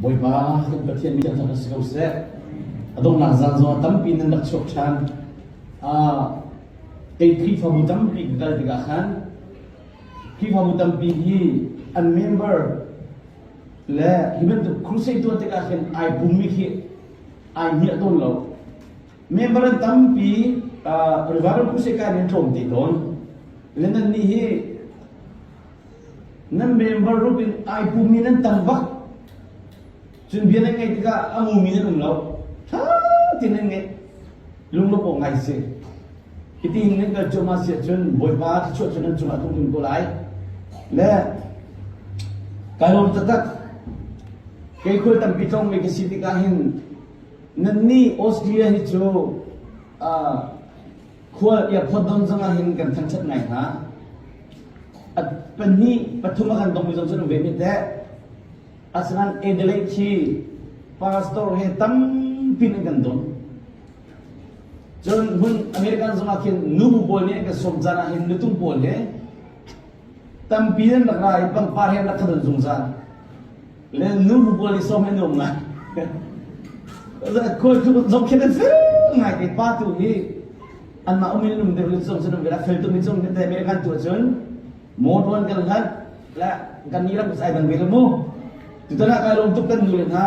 boi ba kan pathian mi jang sakau se adong na zan zo tampi nan dak chok chan ei thi fa bu tampi dal diga khan thi fa bu tampi hi an member le hiben to crusade to te ka khan ai bumi khi ai ni ton lo member tampi revival crusade ka ni thom ti don le nan ni hi nan member rupin ai bumi nan tambak chun bian ngai tika amu mi nan lo tha tin ngai lung lo po ngai se iti ngai ka choma se chun boi pa chu chun chuma tung ko lai le kalom tatak kay ko tam pitong me kisiti kahin nanni Austria hi chu khwal ya phodon janga hin kan thang chat ngai ha at pani pathuma kan dong mi jong chun ve mi te asnan Adelaide chi pastor he tam pin kan don jon hun American janga kin nu bol ne ka som jana hin nutung bol he tam pin na ra ipang par he na kadon jong jan le nu bol ni som he no nga ko jong kin fe ngai ke pa tu hi an ma umin num de jong chun vera fel tu mi jong te American tu chun mo don kan han la kan ni ra sai ban bel mo tu na ka lom tu kan nu le na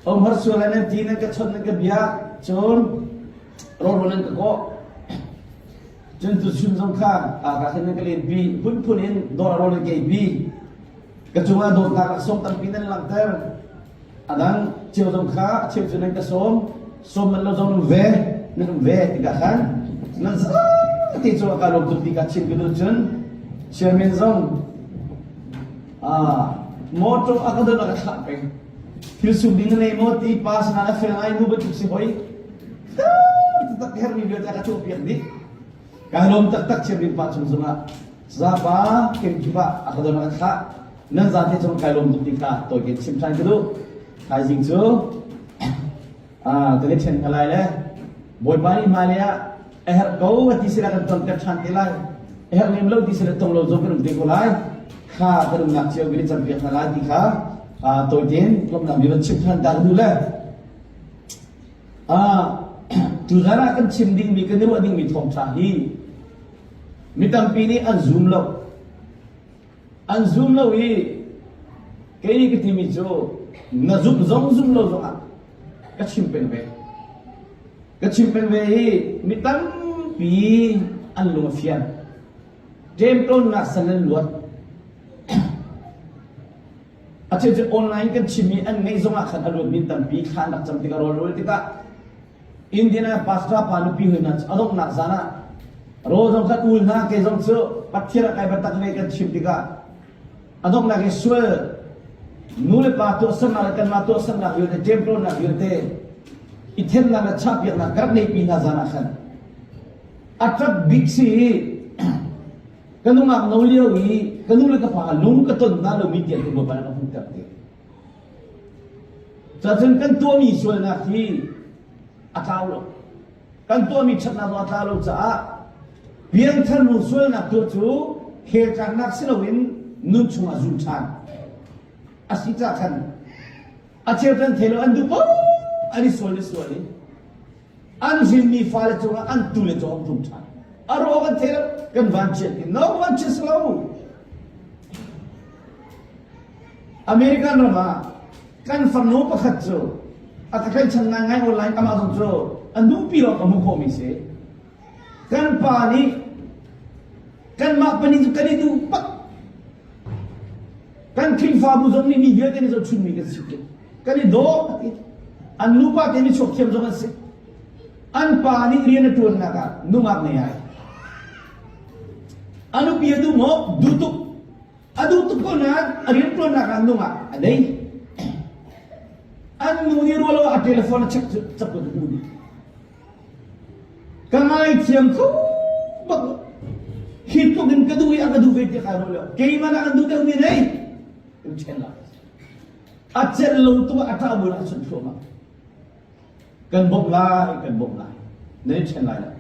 om har su la ne ti na ka chon na ka bia chon ro ro nan ka ko chun tu chun jong kha ka khin na ka le bi pun pun in do ro le ke bi ka chunga do ka som tam pinan lang ter adang chiu jong kha chiu chun ka som man lo jong ve nan ve ti ka khan nan sa ti chu ka lom tu ti ka chin ka do chun chairman jong moto akadon na ka pe filsuf din na mo ti pas na fel ai nu betuk si hoy tak her ni dia tak tu pian di kalom tak chairman pa chung zuma za ba kem kiba akadon na ka nan za te chung kalom tu ti ka to ke sim chan du kai jing chu tele chen kalai le boy bani malia her go ti sila kan ton ka chan ti lai her nim lo ti sila tong lo zo kan ti ko lai kha kadung nak chiao gili cham piak na la ti kha tôi tiến lúc nào bị vấn chim thân ta du lên từ ra là cái chim đinh bị cái nếu mà đinh bị thòng trả hi mi tam pi ni ăn zoom lâu hi cái này cái tìm cho na zoom lâu rồi cái chim pen về hi mi tam pi ăn luôn phiền jem ton na sanan luat ache je online kan chimi an nei zonga khan alo min tam pi khan nak cham tika rol tika indiana pastra panu pi hoina adok nak zana ro jong ka ul na ke jong chu pathira kai batak nei kan chim tika adok na ke swe nule pa to san na kan ma to san na yo te templo na yo te ithen na na chap ya na kar nei pi na zana khan atrak biksi kanung ak nauliyo hi kanung le ka pa lung ka ton na lo media ko ba na phung tap ti cha chen kan to mi sual na thi ataw lo kan to mi chat na do ataw lo cha biang than mu sual na to chu he ka nak silawin nun chunga zum chan asita khan ache tan thelo an du po ani sual ni an jin ni fa le chunga an tu le chong zum chan aro kan thelo kan van chen no van chen slow American rama kan farno pakhat jo atakai channa ngai online Amazon jo andu piro kamu ko mi se kan pani kan ma pani ju kani du pak kan king fa bu jong ni ge kani jo chun mi ge sik kani do anu pa kani chok khem jo se an pani riena ton na ka nu mak ne ai anu pi du mo du tu adu tu ko na arian pro na kan dunga adai anu ni rolo a telefon cek cek ko du kamai thiam ko bak hit ko din kadu ya kadu ve te ka rolo kei mana kan du te ni nei tu chen la a chen lo tu ata bu na chun thoma kan bok lai nei chen lai la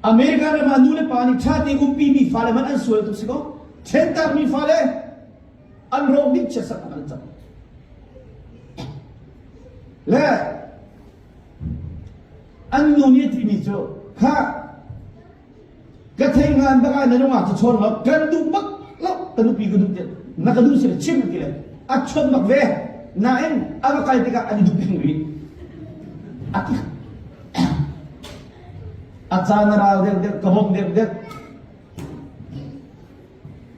Amerika na manule pani chati umpi mi fale man an suel tu siko Chentar mi fale an robin chesak an chap และอันนู้นนี่ที่มีโจข้าก็เทงานบ้านในโรงงานจะชนเรากันดูบักแล้วกันดูปีกันดูเจ็ดนักดูเสียชิมกันเลยอัดชนบักเวน่าเอ็นอะไรกันที่กันอันนี้ดูเป็นรีอัดอัดจานเราเด็กกระบอกเด็ก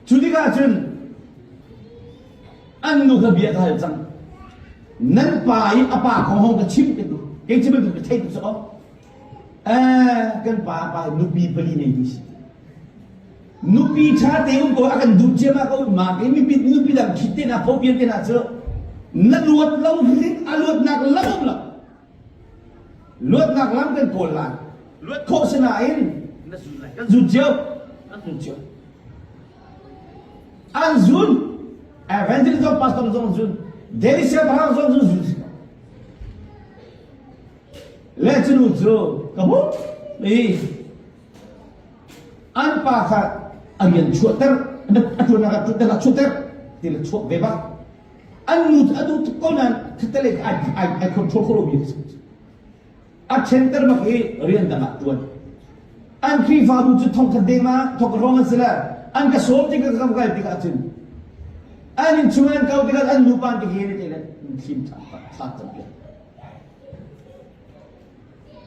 จุดที่กันจนอันนู้นก็เบียดให้จังนั่นไปอาป่าของห้องก็ชิมกันดูเก่งชิมกันดูก็เทดูซะกันป่านุปีบลีนี่ดินุปีชาเตอุนก็akan duje ma ko ma ke nupi dah kita nak phobia te nak so na luat lau hin aluat nak lam la luat nak lam kan kolan luat ko senain na sunai kan zujau anzun evangelism pastor zon dari siapa orang zon let's know kamu anpa ka agian chuter atu nak chuter til chuk beba anu konan ketele ai control bi a center ma ke rian da tuan an fi fa bu chu thong khade ma thok rong sila an ka som ti ka kam kai ti ka chin an in chuan ka ti ka an nu pan ti ge ni te sim sa ta bi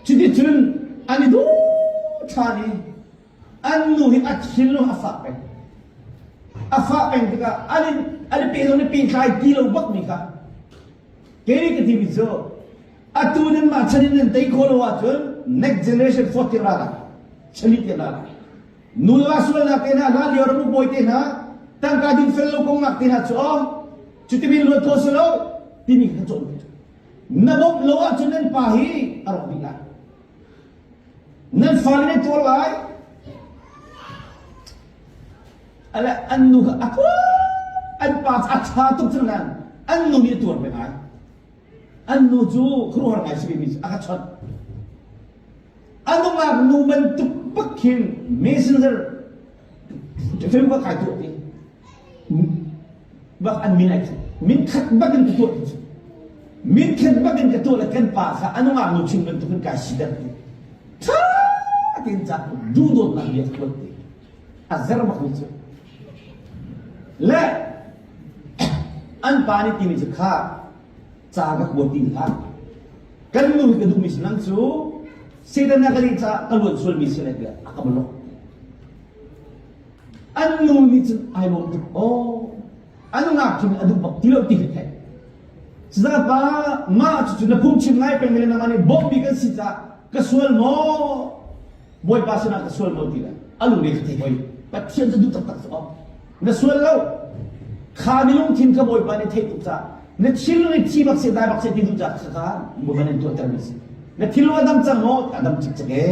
chidi chun ani do chani anu hi athilu afapen tika ali peso ni pin kai kilo bak mi ka keri ke tibi zo atunen ma chanin dei kholo wa chun next generation 40 rala chali te la nula sula na ke na la lior mu boy te na tang ka din fello kong nak te na cho chuti bin lo to solo timi ka chon nabok lo wa chunen pa hi aro bila nan falne to lai ala anu aku an pas acha tuk cenan anu ni tur be ai anu ju kruar ngai sibi mis aka chot anu ngak nu ben tuk pakin messenger film ba kai tu ni bak an minat min khat bagin tu min khat bagin tu la kan pa sa anu ngak nu chin ben tu kan ka sidat ta tin ja du do na dia tu azar ba khuและอันปานิติมิจข้าจากบวติละกันนู่นก็ดูมิสนังซูเสด็จนักเรียนจากลวนส่วนมิสเนเดียอาคับลกอันนู่นนี่จะไอ้ลงตุโออันนู้นนักที่อดูบักที่เราตีเหตุสำหรับมาจุดนั้นพุ่งชิมไงเป็นเรื่องนั้นนี่บอกมีกันสิจ้าก็ส่วนโมบอยภาษาก็ส่วนโมทีละอันนู้นเรียกที่บอยแต่เชื่อจะดูตักๆสอบนั่นส่วนเราข้ามีลุงทีมขโมยไปในเทปตุจ้านั่นชิลล์ที่บักเสียดายบักเสียที่ตุจ้าข้าบุบันตัวเตอร์มิสนั่นที่ลุงอดัมจังโง่อดัมจิกจิกเอ๋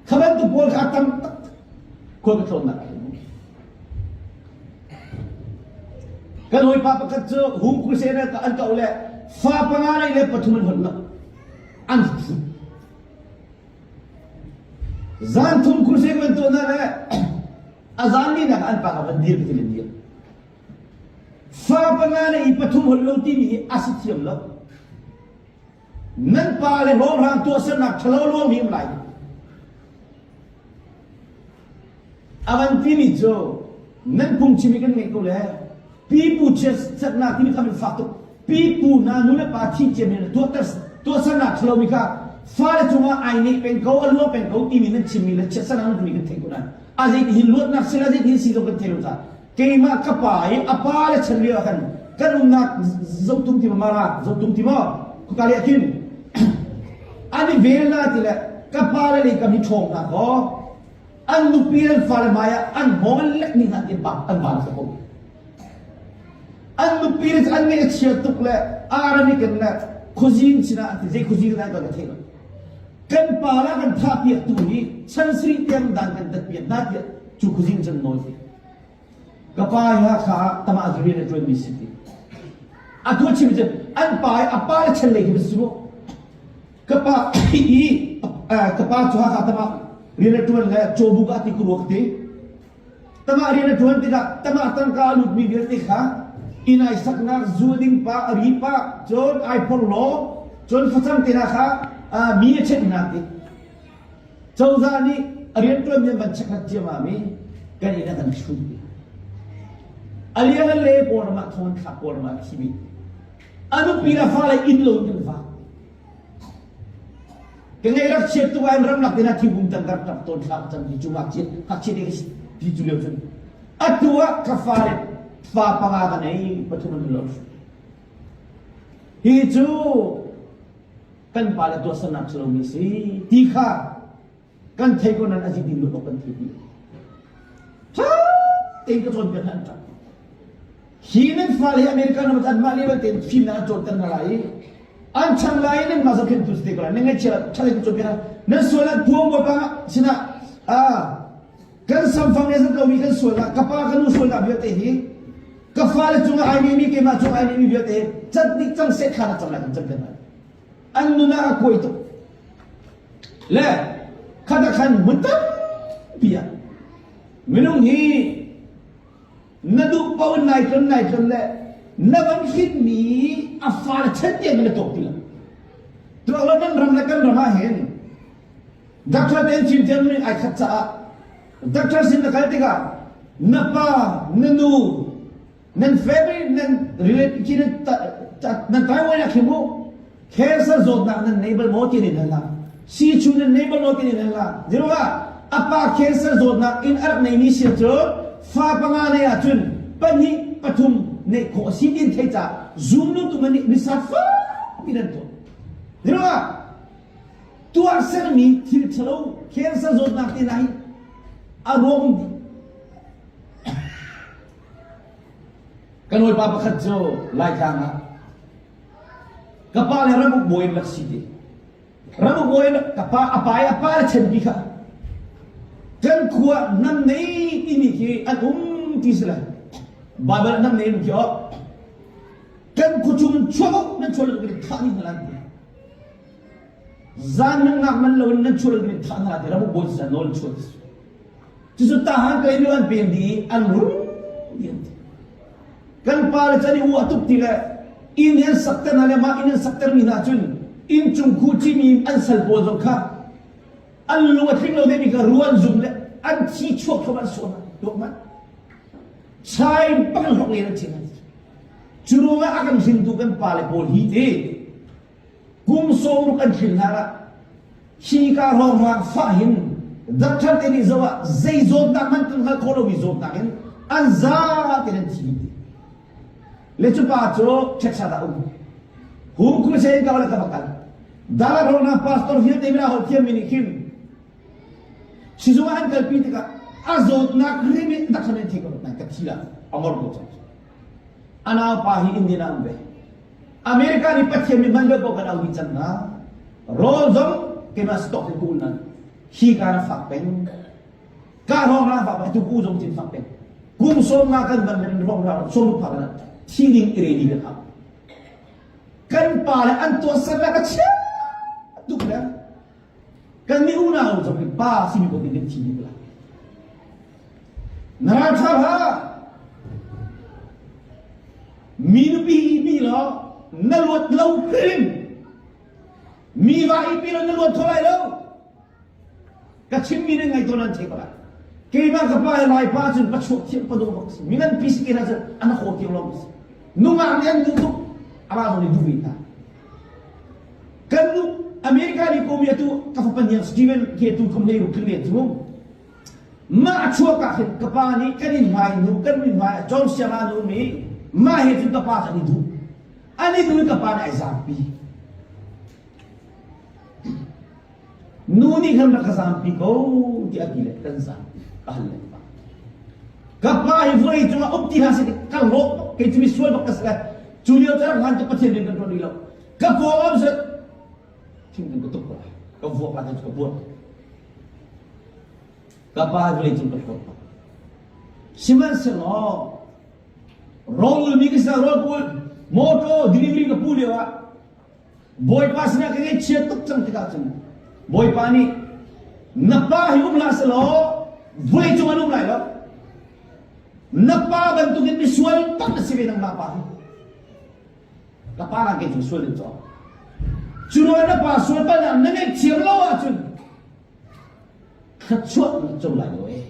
ข้าเป็นตัวโกลข้าตั้มโกลก็โทนนักกันหอยป้าประกาศเจอหุ่นครูเซนก็อันเก่าเลยฟ้าปังอะไรเลยปฐุมวันละอันจานทุ่มครูเซนเป็นตัวนั่นแหละอาจารย์นี่นะอันปากมันดีไปทีเดียวฟ้าปังอะไรอีปฐุมวันละที่มีอาศัยเทียมละนั่นปาเลยร้องรำตัวสนับทะเลาะล่วงมีอะไรอาวันที่มีโจนั่นพุ่งชิมิกันไงกูเลยปีปูเชสสักนาที่มีทำเป็นฝักตุปีปูนานุเลปาที่เจมินตัวสนับทะเลาะมีค่ะฟ้าเลยจุงว่าไอ้นี่เป็นเขาอันล้วนเป็นเขาที่มีนั่นชิมิเลยเชสนานุมีกันเทกุนันอาจจะหินล้วนนักเสียจะหินสีตรงกันเทลุตาเกี่ยมากระป๋ายอปาเลยเฉลี่ยกันกันอุนักจุดตุ้งที่มาราจุดตุ้งที่มาคุกาลีกินอันนี้เวลาที่แหละกระป๋าเลยกับมีชงนะก็อันนุปีนฟ้าเลยมาอันมองเล็กนี่นั่นที่ปักอันบานสักคนอันนุปีนอันนี้เชื่อตุกเลยอารามิกันนะคุจินชินะที่เจ้าคุจินได้ก็เทลุกันปาละกันท่าเปียกตัวนี้ฉันสรีเตียงดังกันตัดเปียกน่าเปียกจูคุจินฉันน้อยก็ปายาข้าตมาอัจฉริยะในตัวนี้สิอันตัวชิมจะอันปายอัปปาละฉันเลยที่สุดก็ปาอีก็ปาชัวข้าตมาเรียนในตัวนี้โจบุกาติคุรุกตีตมาเรียนในตัวนี้ก็ตมาตั้งการลุดมีเดียร์ติข้า inai saknak zuding pa aripa jon iPhone lo jon fasam tinaka mi chet nati chawzani arian to mi ban chakhat jamami kan ina kan chubi alian le por ma thon kha por ma khibi anu pira fala inlo kan fa kengai rak chet tu an ram lak dina thibum tan kar tap ton kha tan di cuma chet ka chet di julio jon atua kafare fa pangakan ai patulun lo hiju kan pala to sanak selo misi tikha kan thai ko nan aji din lo kan thibi ha ting ko ton kan ta hinen fal he america no mat mali ba ten film na chot tan lai an chang lai nen ma zakin tu ste ko ne ngai chela chale ko pera na sola buong ba ba sina kan sam fang ne sa ko mi kan sola kapa kan nu sola bi te hi kafala chunga ai mi ke ma chunga ai mi bi te chat dik chang se khana chang la kan kan an nu na ko itu le kada kan mutam biya minung hi nadu pawn nai kan le naban hit mi afar chat ye mena tok pila to alaman ram na kan rama hen doctor ten chim ten ni ai khat cha doctor sin na kal tiga napa nanu nan family nan relate kin nan taiwan ya khimu cancer zot na nan neighbor mo tin ni la si chu nan neighbor mo tin ni la zero ga apa cancer zot na in arab nei ni sia cho fa panga ne ya chun pani pathum ne ko si din thai cha zoom nu tu mani ni sa fa pinan to zero ga tu arser mi thil chalo cancer zot na tin nai arong di kanoi papa khat jo lai janga kapa le ramu boy lak sidi ramu boy kapa apa chen bi kha kan kuwa nam nei ini ki an tisla babal nam nei kyo kan kuchum chogo nan chol gi thani nalan zan ngak man lo nan chol gi thana de ramu boy sa nol chol jisu ta han kai lo an pem di an ru kan pala chani u atuk tila in hen sakta na ma in sakta mi na chun in chung khu chi mi an sal bo zo kha an lu wa thing lo de mi ka ruan zum le an chi chok khaban so na do ma chai pang hok le na chin churu ga akan sin tu kan pala bol hi te kum so ru kan thin hara chi ka ro ma fa hin dakthar te ni zawa zai zot na man kan ha kholo bi zot na hen an za te na chi lechu pa cho check sa da hum ku se ka wala ka bakal dala rona pastor hiya te mira ho hiya mini kim sizuan kal pi ka azot na krimi da khane thi ko na ka thila amor ko cha ana pa hi indina ambe america ni pathe mi manga ko kana wi chan na rozom ke ma stop ku na hi ka na fak pen ka ro na fa ba tu ku jong tin fak pen kum so ma kan ban men ro ra so lu pa na Tining ireni kan up. Kan pala an to sa la ka cha. Dukla. Kan ni una ho so pa sini ko din tini bla. Naratha ha. Minu bi lo nalwat law krim. Mi va ipi lo nalwat tholai lo. Ka chim mi ne ngai to nan che ba. Kay ba ka pa lai pa chun pa chok thiam pa do box. Minan pis ki na sa ana ko ki lo. Nunga nian du ala ni duvita kanu america ni ko miatu ka fa pan yang steven ke tu kom nei ru kle tu ma chua ka ka pa ni kanin mai nu kan min mai john siama nu mi ma he tu ka pa ta ni du ani du ka pa na zampi nu ni kan ka zampi ko di akile kan zampi ahle kapa hi voi tu opti ha se ka lo ke tu sual bakas ka julio tar han tu pathen din kan lo ka po am se ting din tu ko ka vo pa tu ko kapa hi voi tu ko siman se no rol mi ke sa rol ko moto delivery ka pule wa boy pas na ke che tuk chang ka chang boy pani napa hi umla se lo voi tu anum lai lo napa bantugin visual tak nasibi ng napa kapara ke visual ito chuno na pa sual pa na nangay chirlo chun khatsuat na chong lai eh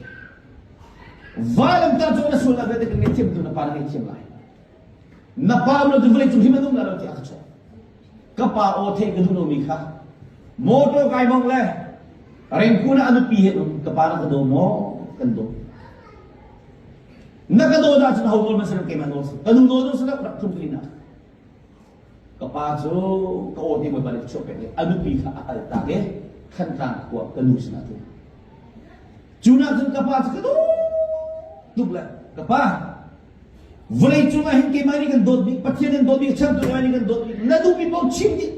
valam ta chong na sual na bete kang itim na para ng itim lai napa mo duvle chun himadum na ti akcho kapa o the gaduno mi kha moto kai mong le rengkuna anu pihet kapara kado mo kando nakado na sa hawol man sa kay manos kanung dodo sa kumplina kapaso kaote mo balik chope anu pi ka akal tage khantang ko kanus na to juna jun kapas kado dubla kapa vulai chunga hin ke mari kan dod bi pathian dod bi cham to mari kan dod bi na du bi pau chimdi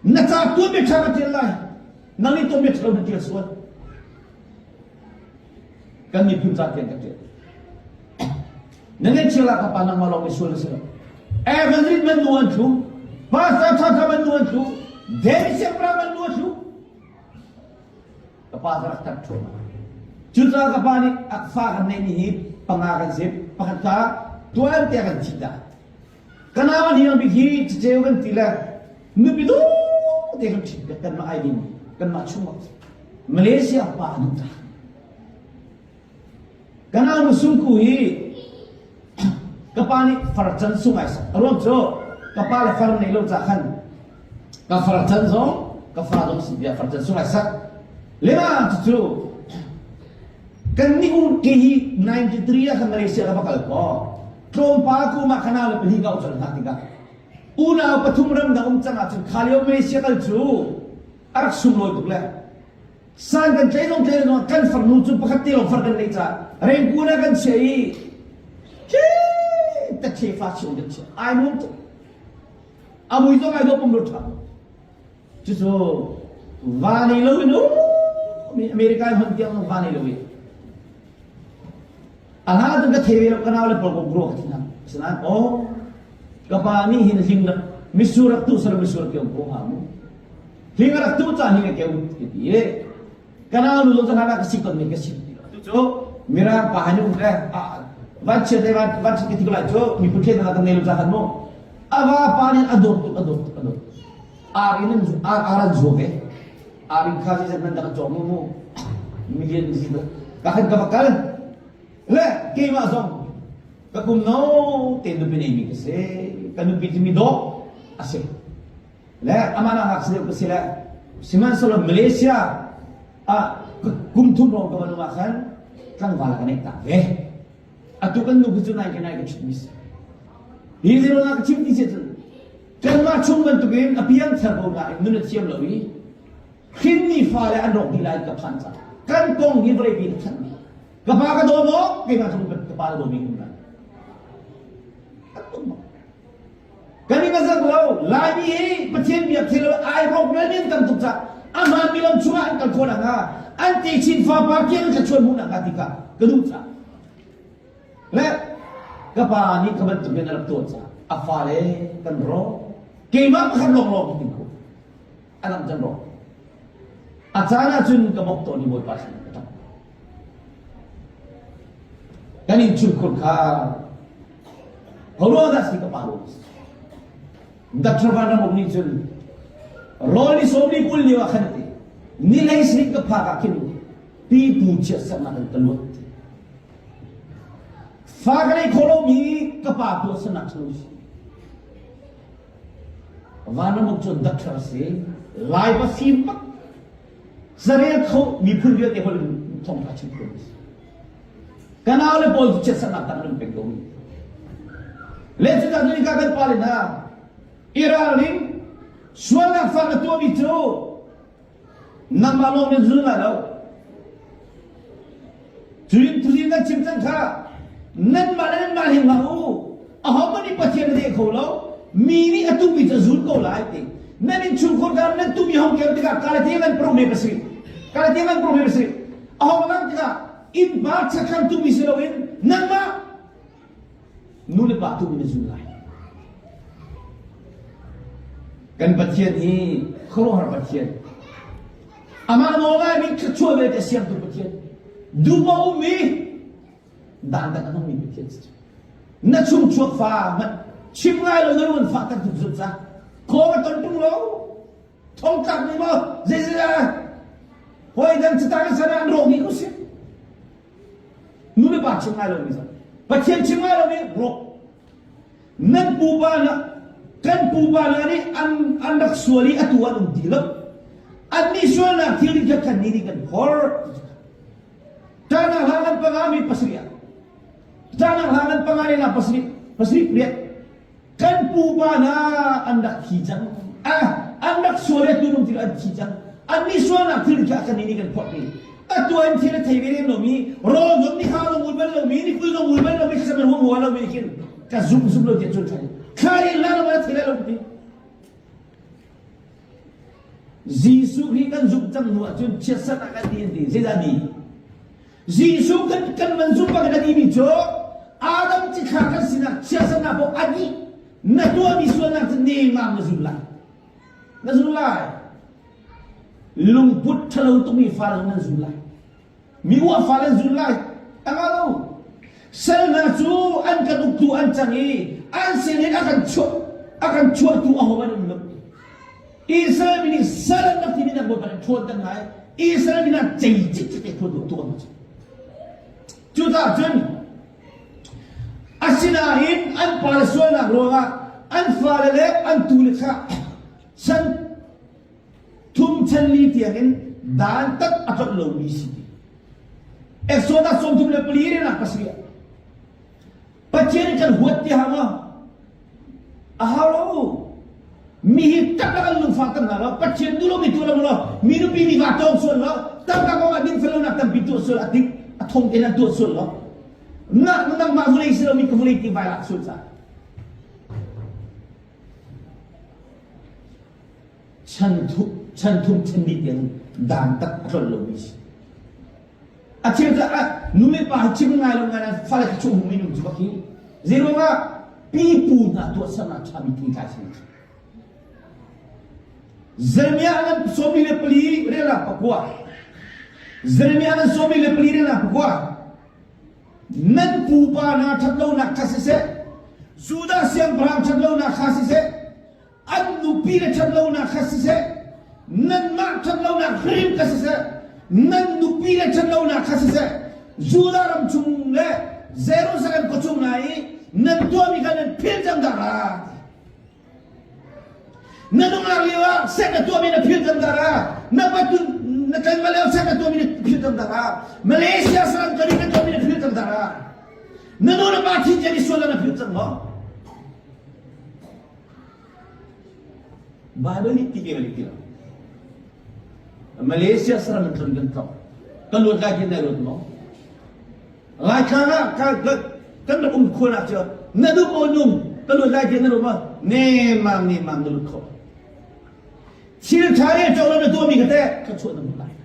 na ta tu be chama telai nali to be chama tel suat kan ni pun sa ken ka nangan sila ka panang malong isul sila. Madrid menuan tu, Pasta Tata menuan tu, Demi Sempra menuan tu. Kapasa tak tu. Juta kapani akfa kan ni pangakan sip, pakata tuan tiakan cita. Kenapa dia bikin ceceu kan tila, nubidu dia kan cita kan maidin, kan macuma. Malaysia apa anu tak? Kenapa musungkuhi kapani farjan sungai sa ron jo kapala far nei lo zakhan ka farjan zo ka farjan si dia farjan sungai sa lema tu kan ni un kehi 93 ya kan Malaysia ka bakal ko trompa ku makana le phi ka usal hatika una pathumram da changa chu khalio Malaysia kal chu arak sumlo tu le sang kan jailong kan farnu chu pakhati lo far kan nei cha rengkuna kan sei tak cepat cium dia. I want. Amu itu ngai dopung lupa. Justru vanilo itu, Amerika yang hentiang vanilo itu. Anak tu kethewe kenal oleh pelbagai guru kita. Senang. Oh, kapani hin hingga misurat tu selalu misurat yang kamu. Hingga tu cah hingga kau itu. Kenal dulu tu nak kesikut ni kesikut. Justru mira pahanu baca ketika jo mi putih na kan nelu jahan mo ava panin adot arin aran joge arin khaji zaman dak jomo mo million disitu kahit kabakal le kima zong kakum no tendo pinimi kasi kanu pitimi do ase le amana haksile kusila siman solo Malaysia kumtum no kamanu makan kang wala kanekta Atu kan nunggu tu naik cipis. Ini dia nak cipis itu. Kan macam tu kan apian terbawa naik menurut siapa lagi. Kini file andok dilai ke panca. Kan kong ni boleh bincang. Kepada domo, kita macam kepala domi kumpulan. Kan ini masa kalau lagi pecien biar selalu air rock melin kan tukar. Aman bilang cuma angkat korang anti cinta parkir kecuali muna ketika kedua. Le kapani kabantu bin alam tuwa afale kan ro kema kan long tingko alam jan ro atana jun kamok to ni boy pas kata kanin chukul kha holo das ki kapalo dakshravana mogni jun roli sobli kul ni wa khanti nilai sri ka pha ka kin pi pu che sama kan talot Fagai ekonomi kepada senak solusi. Wana mungkin dokter sih, live simpak. Sering kau mipun dia tebal tong kacang kumis. Karena oleh pol cesa nak tanam penggomi. Lepas itu ni kaget paling na. Iraling suara faga tua itu. Namalo menzuna lau. Turin nak cipta kah. Nan malan malin mau, aham ni pacien dia kaulau, mini atu bisa zul kaulai te. Nan inchul kordan nan tu biham kau tiga kalau tiangan problem besar, kalau tiangan problem besar. Aham orang tiga in bar cakap tu bisa lawin, nan ma nule batu ni zulai. Kan pacien ni kalau har pacien. Aman orang ni kecuali dia siap tu pacien. Dua umi dan tak anong mi kids na chung chuak fa man chim ngai lo ngai won fa tak tu zut sa ko ma ton tung lo thong tak ni mo zai zai hoi dan chita ka sana ro ni ko si nu me ba chim ngai lo mi sa pa chen chim ngai lo mi ro nan pu ba na kan pu ba na ni an dak suali atuan dilap an ni suala thili ka kan ni kan hor tanah halan pangami pasriya tanah halan pangani na pasri priya kan pu ba na andak hijang andak suara tunung tidak hijang an ni suala thili ka kan ni kan hor ni atuan thili thai lo mi ro ni ha lo mulban lo mi ni ku lo mulban lo mi sa mer ho lo mi kin ka zum lo je chul thai khari la lo ba thile lo ti Jisu hi kan zum chang nu chun chesa ta kan din ti se da ni Jisu kan manzu pa kan di mi jo Adam ti kha kan sina chesa na bo ani na to mi so na ni ma mazulai lung put thalo tu mi fa na zulai mi wa fa na zulai angalo sel na chu an ka duk tu an changi an sinin akan chu tu ahwan no Israel ini salah nak tidak nak buat contoh naik. Israel ini nak cicit contoh tuan macam. Juta jen. Asinahin an palsuan nak roga an falale an tulika. San tum chenli tiangin dan tak atot lobisi. Eksoda som tum le peliri nak pasria. Pacien kan buat tiama. Ahalo. Mihi takkan lung fakam nalo, pacien dulu mitu lo lo, miru bini batong sol lo, tam kako ngadin fellow nak tam bitu sol atik, atong kena tu sol lo, nak menang mahulai silo mi kemulai ti bailak sol sa. Cantum cendit yang dan tak terlebih. Acil tak, nume pa acil ngalung ngalan falak cung minum sebaki, zero ma pipu nak tu sama kami tinggal sini. Zeremia akan somi le peli rela pakwa. Zeremia akan somi le peli rela pakwa. Nan pupa na tatlo na kasise. Sudah siang berang tatlo na kasise. An nupi le tatlo na kasise. Nan mak tatlo na krim kasise. Nan nupi le tatlo na kasise. Sudah ram cung le zero sakan kocung nai. Nan tua mi kanan piljam darah. Nanong lariwa, saya ketua mina pilgrim darah. Napatun nakan Malaysia saya ketua mina pilgrim darah. Malaysia sekarang kali ketua mina pilgrim darah. Nanong napati jadi soalan na pilgrim mo. Bible ni tiga kali kira. Malaysia sekarang menteri gentong. Kalau lagi nerut mo. Lagi kan kuat aja. Nanong onung. Kalau lagi nerut mo. Nemang dulu kau. Sil cari jauh tu mi kata kecuali mulai.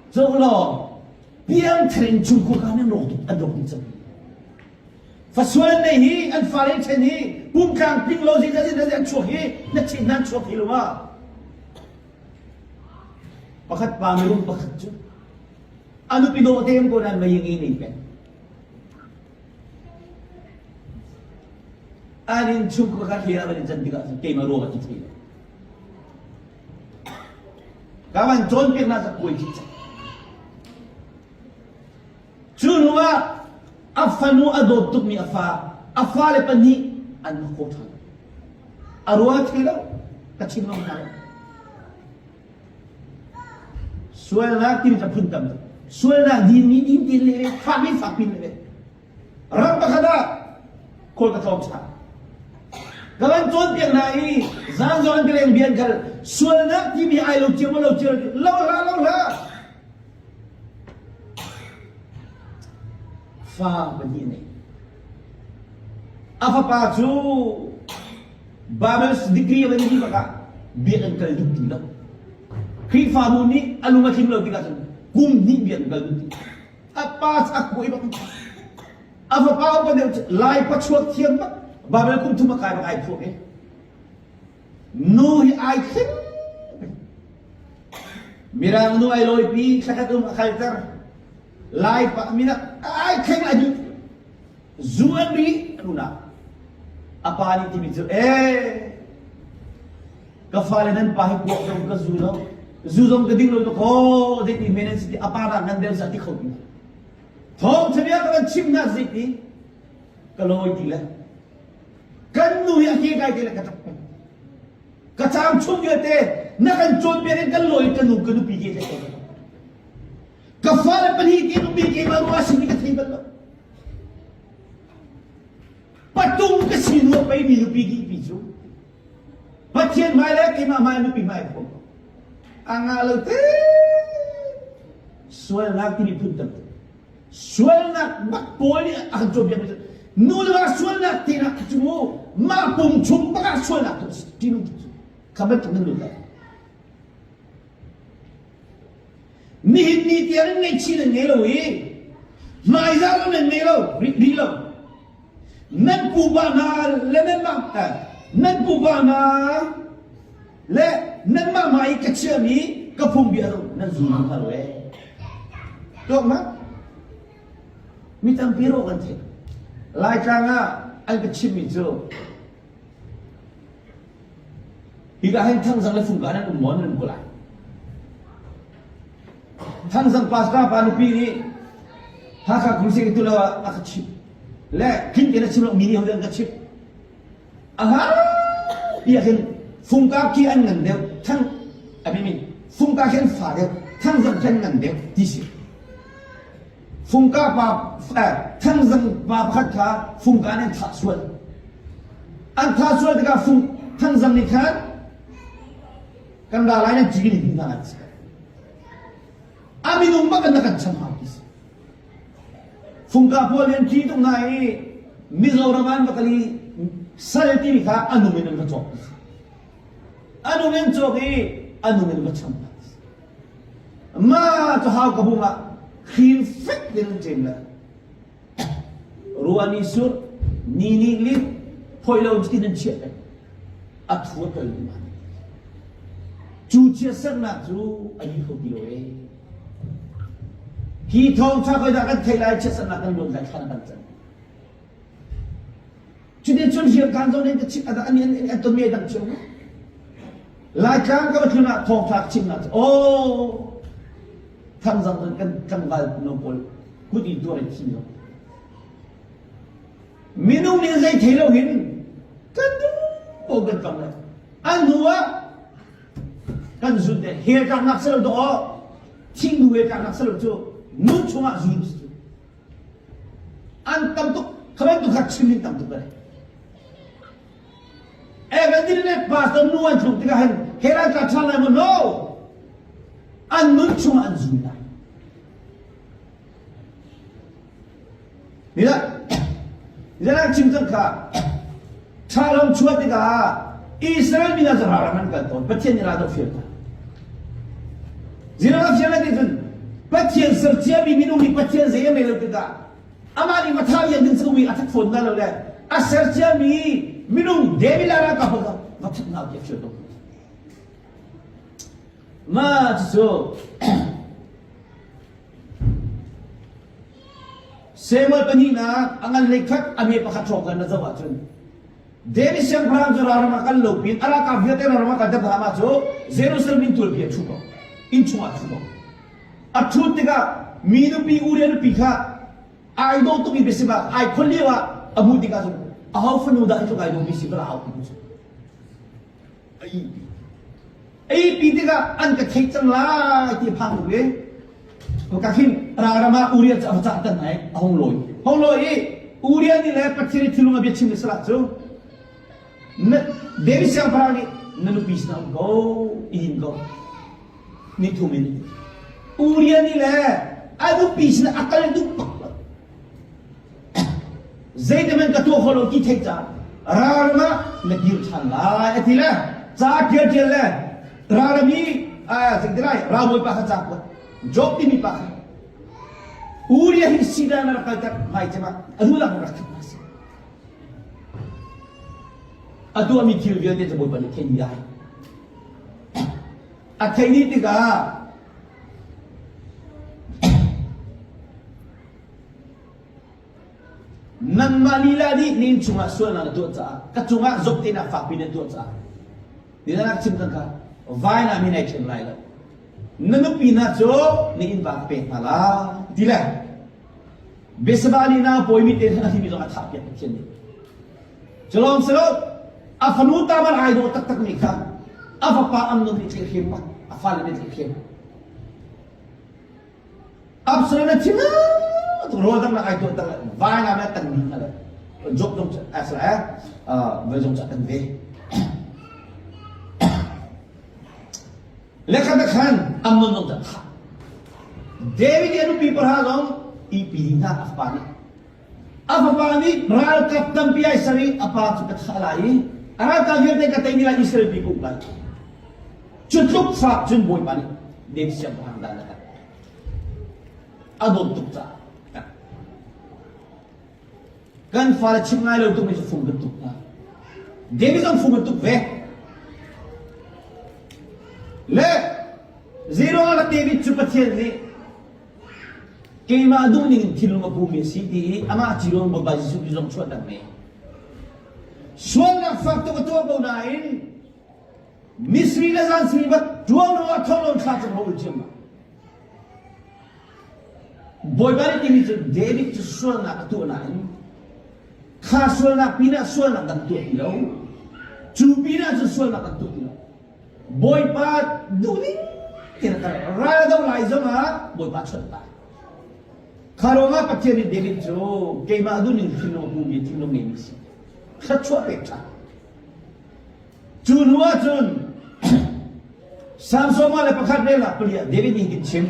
Jauh biang tren cukup kami rotu adok ni cakap. Fasuan ni an farin ceni bungkang ping lo jadi cuci nak cinan cuci luar. Pakat pamirun pakat tu. Anu pidotem ko na maying ini pen. Anin cukup kahira balik cantik kat kei maruah kat kita. Kawan John pernah sakui kita. Cuma afanu adotuk mi afa lepas ni an kota. Arwah kita kacim mana? Suara nak tim tak puntam. Suara di le fami le. Orang bakada kol kata orang. Kawan John yang naik, zangan kalian biar kal, suara TV ay lo cuma, lah. Fa begini. Apa pacu? Babel sedikit yang begini maka biar kal dukti lah. Krifa muni alumakim lo kita sen, ni biar kal dukti. Apa aku ibu? Apa apa dia lai pacuat tiang mak? Babel kum tu makai makai pun no I think mirang no I loi pi sakat makai ter lai pa mina ai kheng adi zuan bi runa apa ni tibi zu kafalenan pahi buak dong ke zuzong ke ding lo ko de ni menen si apa ra ngandel sa ti khobi thong chebia kan chim na ziti kalau itila kan nu ya ke kai tila katak kacham chung yete na kan chon pere kan loi kan nu pi ke te kafale pani ke nu pi ke ma ru asin ke thai bal patung ke sinu pai mi nu pi ki pi chu patien mai le ke ma mai nu pi mai ko angalo te suel nak ti pun tam suel nak bak poli ak job yang nula suel nak ti nak chumo ma pum chum ba suel nak ti nu kabat nulu da ni ti an nei chi le nei lo yi mai za lo nei lo ri lo nan pu ba na le men ma ta nan pu ba na le nan ma mai ka che mi ka phum bia lo nan zu ka lo tok ma mi tam piro kan the lai changa ai ka chim mi zo higa hen thang sang le phum ga nan mon nan ko lai thang sang pas ka pa nu pi ni ha ka kursi ke tu la ak chim le kin ke na chim lo mi ni ho ka chim aha iya hen phum ka ki an ngan de thang abi mi phum ka hen fa de thang sang hen ngan de ti si phum ka pa thang sang pa khat ka phum ka nen tha suan an tha suan de ka phum thang sang ni khan kan da lai na ji ni bin na ami nung ba kan nakan cham hapis phum ka po len ki tung nai Mizoraman bakali salti mi ka anu men na chok anu men choki anu men ba cham ma to ha ka bu ma khin fek den jem la ruani sur ni li poilo ji den che a thu ka li ma chu che sak na chu ani ko bi lo hi thong cha ko da kan thai lai che sak na kan don da khan kan chan chu de chun hiam kan zo ne ka chi ada ani an to me dang chu lai kang ka thun na thong thak chim na o tham zang kan val no pol ku di do re chi no minung ni zai thai lo hin kan du o gan kam la an nuwa kan zu de he kan nak sel do ting du he kan nak sel chu nu chunga zu an tam tu khabai tu khat chim ni tam tu bare gan din ne pas to nu an chung tiga hen hera ka chal na mo no an nu chunga an zu na Nila, nila chim zang ka, chalom chuat tiga, Israel mina zaraman kan ton, patien nila do fiel ka. Zira ka fiel lagi kan, patien sertia bi minum ni patien zaya melo tiga. Amani matawi yang dinsu wi atak fon na lo le, a sertia mi minum devi lara ka hoga, matak na dia fiel do. Ma so. Semal panina angan lekhat ame pakathokan na zawa chun devi siang pram jara rama kan lopin ara ka vyate rama ka da ma cho Jerusalem tul pia chuko in chuma chuko athut tiga minu pi urian pi kha ai do tu bi besiba ai kholiwa amu tiga so ahaw fanu da to kai do bi sibra aw ku ai pi tiga an ka thai chang la ti phang we Kakin rama urian cha tan nai hong loi urian ni le patiri thilunga bi chim sala chu na devi siang parani nanu pisna go in go ni thu min urian ni le adu pisna akal du zaidaman ka to holo ki thai cha rama na gir chan la atila cha ke le rami zigdrai ramoi pa cha ko job ini pak uriya hi sida na rakata mai jama adu la rakata mas adu ami kiu dia de boy ban kenya a thai ni tiga malila ni cunga suan na tu cha ka cunga zok te na fa pi na tu cha ni na chim ka vai na mi na chen lai la nanu pi na cho ni in ba pe mala dila besabali na poi mi te na hi mi zo athap ya chen ni chalom selo afanu ta mar ai do tak tak ni kha afa pa am no ni che khim ma afa le ni khim ab selo na china tu ro dang na ai do tak vai na na tan ni na jok dong asra ve jong cha tan ve lekha da khan am no no ta David anu pi par ha long I pilih apa ni ral kap tampi ay sari apa cukat halai ara kagir te katay nila Israel people plan chutluk fa chun boy pani David siya pahanda na ka adon tukta kan fala chimngai lo tu mi su fung tuk na David ang fung tuk ve le zero ala David chupatien ni kay maadong ning tilong mapumi city ama chirong babaji su jong chwa dame suan na fakto ko to nain misri la zan sri bat duang no atholon kha chang ho jim boy bari ti mi David chu suan na to nain kha suan na pina suan na dan to ilo chu pina chu suan na dan to ilo boy pa duni kira ka ra daw lai zo ma boy pa chot pa Karonga patiyani David jo kay maadun yung sinopumi tinong emisi kachwa pekta chunwa chun Samsoma le pakadela pelia David ingin sim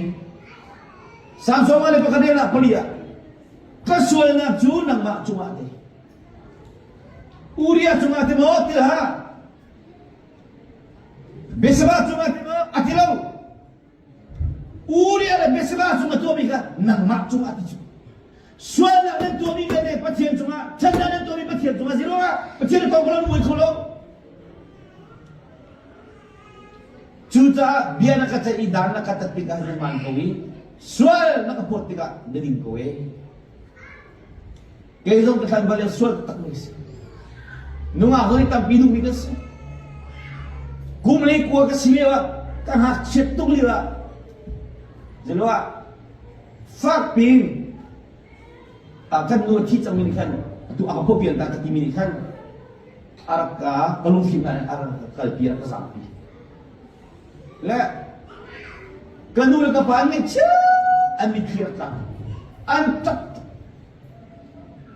Samsoma le pakadela pelia kasual na chun ang ma chumate Uria chumate mo tilha Besaba chumate mo atilaw Uri ala besaba sunga tomi ka nang mak sunga ati suana nan tomi ka ne patien sunga chanda nan tomi patien sunga zero ka patien to kolon mui kholo chuta biana ka cha idana ka tatpika ni man kowi sual nakapot tika dading kowe kaya zong katlan bali sual takmis nung ako ni tampinu mikas kumlay kuwa ka siliwa kang hak shetong liwa Jelua fak ping kan nu ti chang min khan tu a ko pian ta ti min khan arka kalung sim an ar kal pia ka sam pi la kanu ka pan ni cha an mi khir ta an tak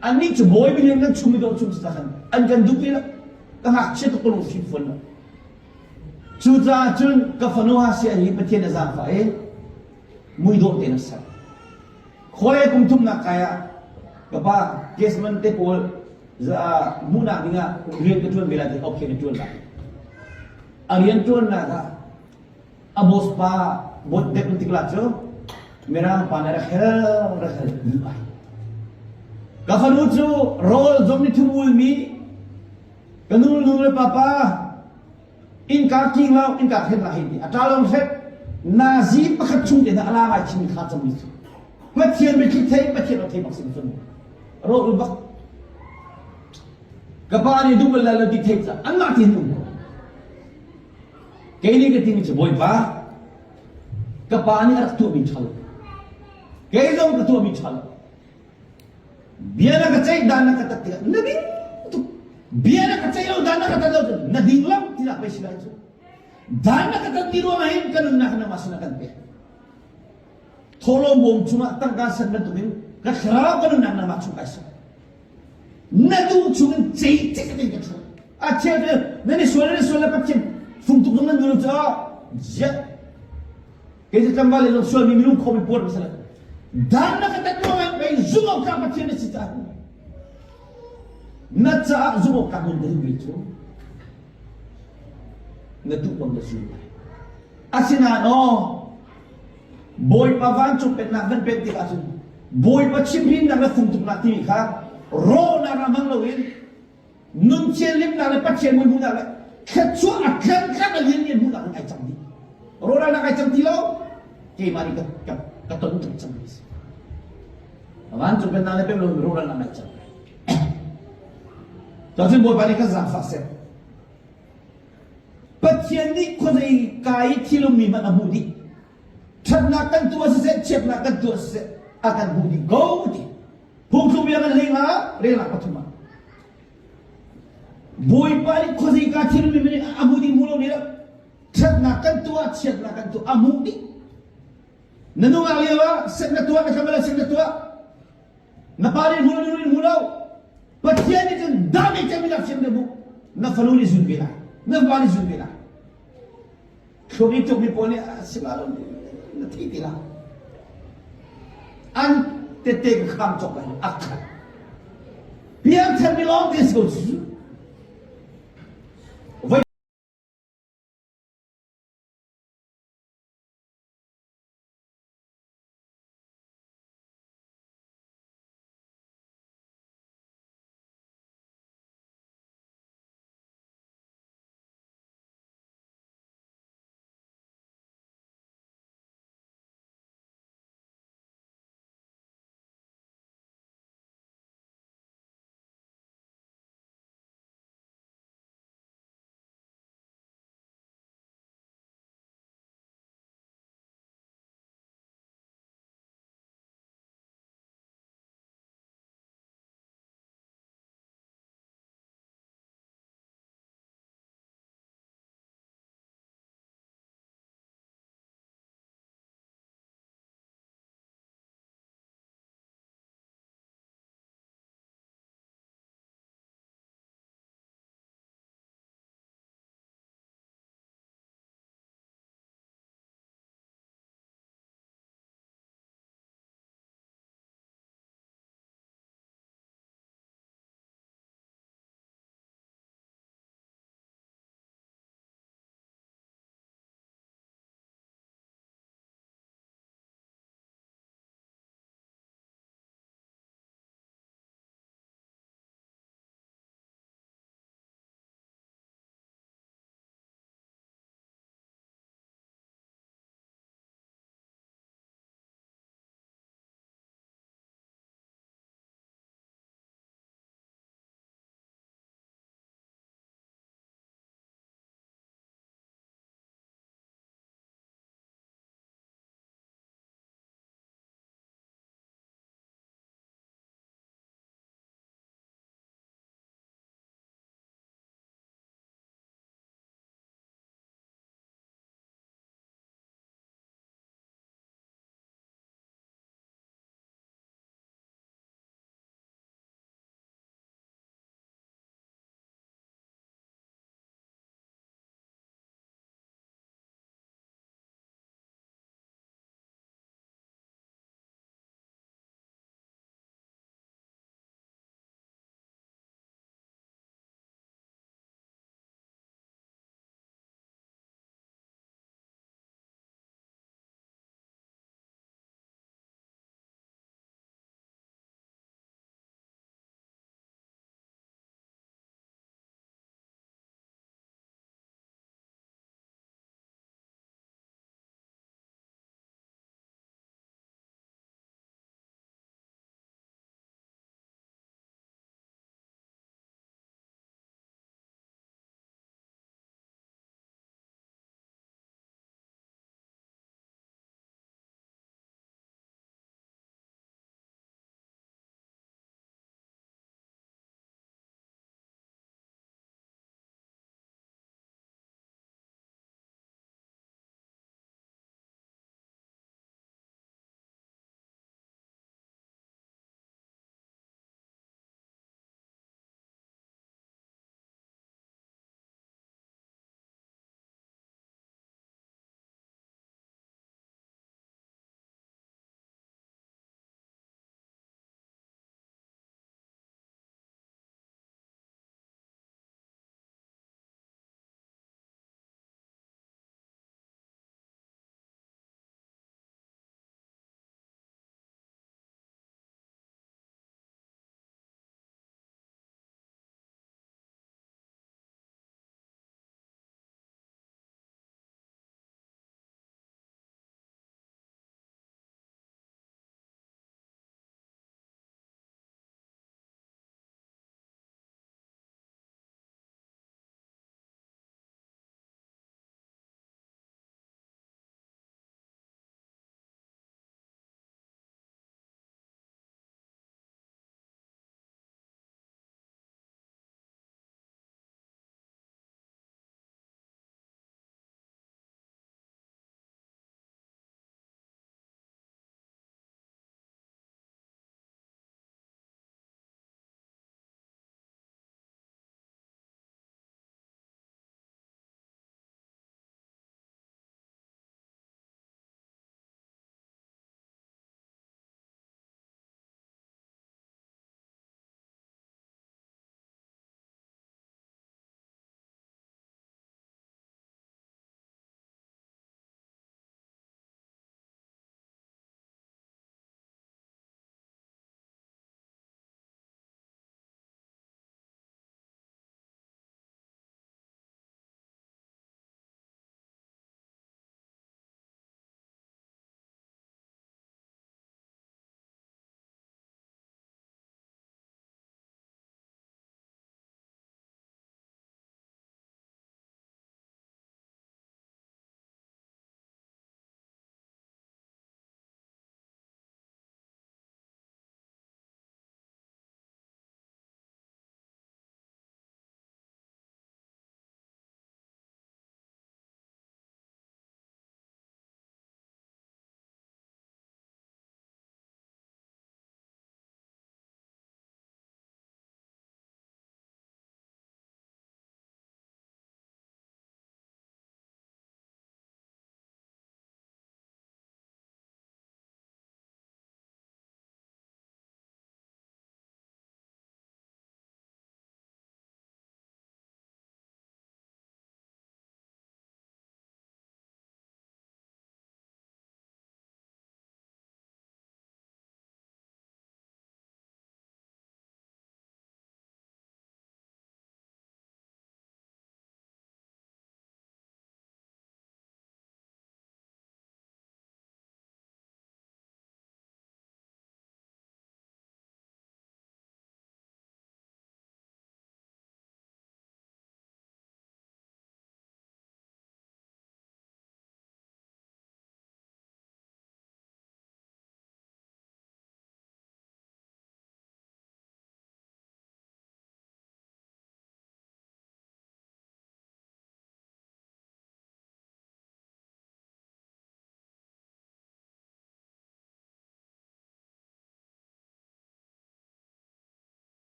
an ni chu boy bin ngan chu mi do chu sta khan an kan du pi la ka hak che to kalung sim fon la chu za chun ka fanu ha si ani patien za fa muy do te nasa khole kum tum na kaya kapa kesman te pol za muna dinga rian ke tuan bela te option ke tuan la arian tuan na ka abos pa bot de kuntik la cho mera panara khel ni bai kafanu chu rol zomni thumul mi kanul nul papa in ka king lao in ka khen la hi atalom set Nazi pakat chung de na alama chin kha cham ni pathian be ki thei pathian o thei bak sin sun ro ul bak kapani du bal la di thei cha an ma tin nu ke ni ke tin che boy pa kapani ar tu mi chal ke zong ka tu mi chal biana ka chai dana ka tak nabi tu biana ka chai lo dana ka tak na ding lam tila pa sila chu Dana kata tiru main kanun nak na masuk nakan pe. Tolong bom cuma tangga sangat tu min. Kerap kanun nak na masuk kaisa. Nadu cuma cai cai kata itu. Aceh tu, nani suara pacem. Fungtuk dengan dulu tu. Jat. Kita kembali dalam suara minum kopi pur misalnya. Dana kata tiru main pe zoom kau pacem ni cita. Naca zoom kau dari itu. Nadu pang nasulay. Asina no, boy pa van chupet na van pet asun. Boy pa chimpin na fungtuk na timi ka. Ro na ramang lawin. Nun chelim na patchen mo muna. Katsu akan ka na yin muna ang ay chamdi. Ro na kay chamdi lo. Kay mari ka katon chamdi. Van chupet na lepem lo ro na kay chamdi. 早晨我把你个啥发现？不天的可是该提了明白的目的，吃那更多是谁？吃那更多是谁？akan mudi gaudi. Hukum yang rela patuma. Boy pari khosi ka thiru mi amudi mulo ni chat na kan tua chat na kan tu amudi. Nanu aliwa set na tua na kamala set na tua. Na pari mulo ni mulo. Patian ni dami kami na sim debu. Na faluni zulbila. Na bani zulbila. Khobi to mi pone simalo na titila. An tetek kham chok ai akha. Biar terbilong desu.